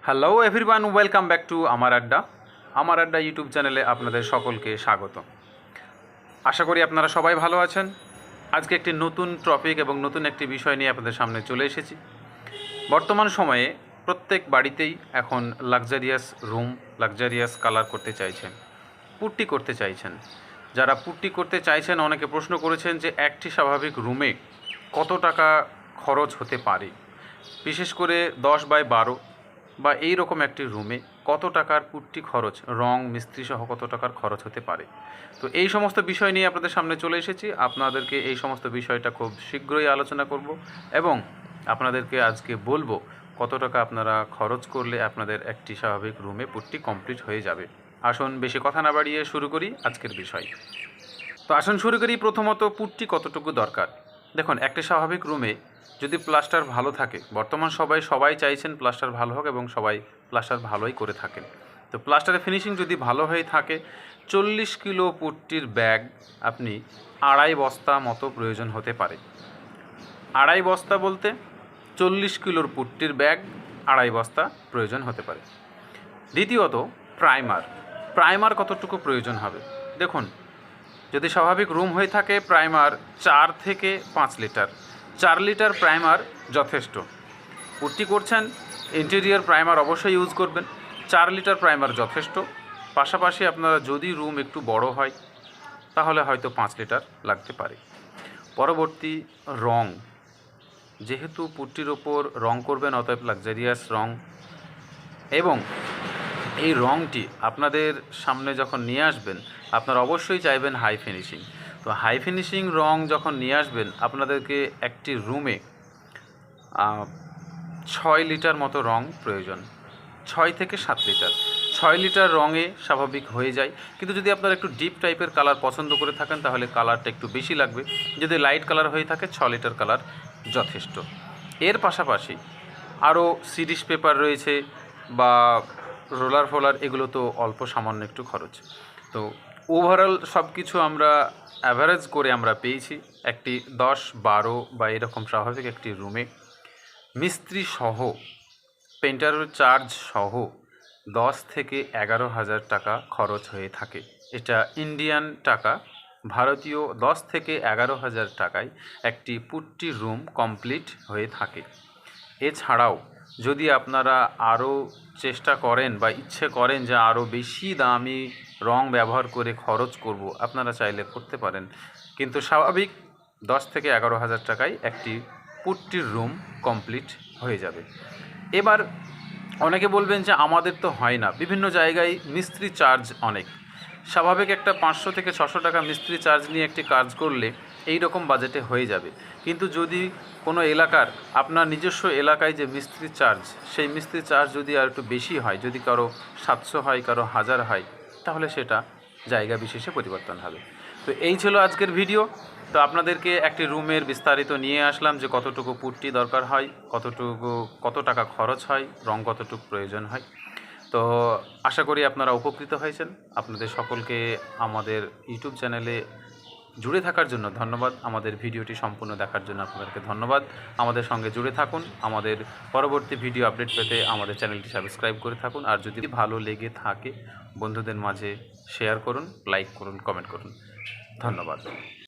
Hello everyone, welcome back to আমার আড্ডা YouTube চ্যানেলে আপনাদের সকলকে স্বাগত। আশা করি আপনারা সবাই ভালো আছেন। আজকে একটি নতুন টপিক এবং নতুন একটি বিষয় নিয়ে আপনাদের সামনে চলে এসেছি। বর্তমান সময়ে প্রত্যেক বাড়িতেই এখন লাক্সারিয়াস রুম, লাক্সারিয়াস কালার করতে চাইছেন, পুট্টি করতে চাইছেন। যারা পুট্টি করতে চাইছেন অনেকে প্রশ্ন করেছেন যে একটি স্বাভাবিক রুমে কত টাকা খরচ হতে পারে, বিশেষ করে 10x12 বা এই রকম একটি রুমে কত টাকার পুট্টি খরচ, রং মিস্ত্রি সহ কত টাকার খরচ হতে পারে। তো এই সমস্ত বিষয় নিয়ে আপনাদের সামনে চলে এসেছি। আপনাদেরকে এই সমস্ত বিষয়টা খুব শীঘ্রই আলোচনা করব এবং আপনাদেরকে আজকে বলবো কত টাকা আপনারা খরচ করলে আপনাদের একটি স্বাভাবিক রুমে পুট্টি কমপ্লিট হয়ে যাবে। আসুন বেশি কথা না বাড়িয়ে শুরু করি আজকের বিষয়। তো আসুন শুরু করি। প্রথমত, পুট্টি কতটুকু দরকার। দেখুন, একটি স্বাভাবিক রুমে যদি প্লাস্টার ভালো থাকে, বর্তমান সবাই চাইছেন প্লাস্টার ভালো হোক এবং সবাই প্লাস্টার ভালোই করে থাকেন। তো প্লাস্টারের ফিনিশিং যদি ভালো হয়ে থাকে, 40 কিলো পুট্টির ব্যাগ আপনি 2.5 বস্তা মতো প্রয়োজন হতে পারে। 2.5 বস্তা বলতে 40 কিলোর পুট্টির ব্যাগ 2.5 বস্তা প্রয়োজন হতে পারে। দ্বিতীয়ত, প্রাইমার কতটুকু প্রয়োজন হবে। দেখুন, যদি স্বাভাবিক রুম হয়ে থাকে, প্রাইমার 4 থেকে 5 লিটার, 4 লিটার প্রাইমার যথেষ্ট। পুট্টি করছেন, ইন্টেরিয়র প্রাইমার অবশ্যই ইউজ করবেন। 4 লিটার প্রাইমার যথেষ্ট। পাশাপাশি আপনারা যদি রুম একটু বড় হয় তাহলে হয়তো 5 লিটার লাগতে পারে। পরবর্তী, রং। যেহেতু পুট্টির ওপর রং করবেন, অতএব লাক্সারিয়াস রং, এবং এই রংটি আপনাদের সামনে যখন নিয়ে আসবেন আপনারা অবশ্যই চাইবেন হাই ফিনিশিং। তো হাই ফিনিশিং রং যখন নিয়ে আসবেন, আপনাদেরকে একটি রুমে 6 লিটার মতো রং প্রয়োজন, 6 থেকে 7 লিটার। 6 লিটার রঙে স্বাভাবিক হয়ে যায়, কিন্তু যদি আপনারা একটু ডিপ টাইপের কালার পছন্দ করে থাকেন তাহলে কালারটা একটু বেশি লাগবে। যদি লাইট কালার হয়ে থাকে 6 লিটার কালার যথেষ্ট। এর পাশাপাশি আরও সিরিজ পেপার রয়েছে বা রোলার এগুলো তো অল্প সামান্য একটু খরচ। তো ওভারঅল সব কিছু আমরা অ্যাভারেজ করে আমরা পেয়েছি একটি 10-12 বা এরকম স্বাভাবিক একটি রুমে মিস্ত্রি সহ, পেন্টারের চার্জ সহ 10 থেকে 11,000 টাকা খরচ হয়ে থাকে। এটা ইন্ডিয়ান টাকা, ভারতীয় 10 থেকে 11,000 টাকায় একটি পুট্টি রুম কমপ্লিট হয়ে থাকে। এছাড়াও যদি আপনারা আরও চেষ্টা করেন বা ইচ্ছে করেন যে আরও বেশি দামি রং ব্যবহার করে খরচ করব, আপনারা চাইলে করতে পারেন, কিন্তু স্বাভাবিক 10 থেকে 11,000 টাকায় একটি পুট্টির রুম কমপ্লিট হয়ে যাবে। এবার অনেকে বলবেন যে আমাদের তো হয় না, বিভিন্ন জায়গায় মিস্ত্রি চার্জ অনেক। স্বাভাবিক একটা 500 থেকে 600 টাকা মিস্ত্রি চার্জ নিয়ে একটি কাজ করলে এই রকম বাজেটে হয়ে যাবে। কিন্তু যদি কোনো এলাকার, আপনার নিজস্ব এলাকায় যে মিস্ত্রি চার্জ, সেই মিস্ত্রি চার্জ যদি আর একটু বেশি হয়, যদি কারো 700 হয়, কারো 1000 হয়, তাহলে সেটা জায়গা বিশেষে পরিবর্তন হবে। তো এই ছিল আজকের ভিডিও। তো আপনাদেরকে একটি রুমের বিস্তারিত নিয়ে আসলাম যে কতটুকু পুট্টি দরকার হয়, কত টাকা খরচ হয়, রং কতটুকু প্রয়োজন হয়। তো আশা করি আপনারা উপকৃত হয়েছেন। আপনাদের সকলকে আমাদের ইউটিউব চ্যানেলে জুড়ে থাকার জন্য ধন্যবাদ। আমাদের ভিডিওটি সম্পূর্ণ দেখার জন্য আপনাদেরকে ধন্যবাদ। আমাদের সঙ্গে জুড়ে থাকুন। আমাদের পরবর্তী ভিডিও আপডেট পেতে আমাদের চ্যানেলটি সাবস্ক্রাইব করে থাকুন। আর যদি ভালো লেগে থাকে বন্ধুদের মাঝে শেয়ার করুন, লাইক করুন, কমেন্ট করুন। ধন্যবাদ।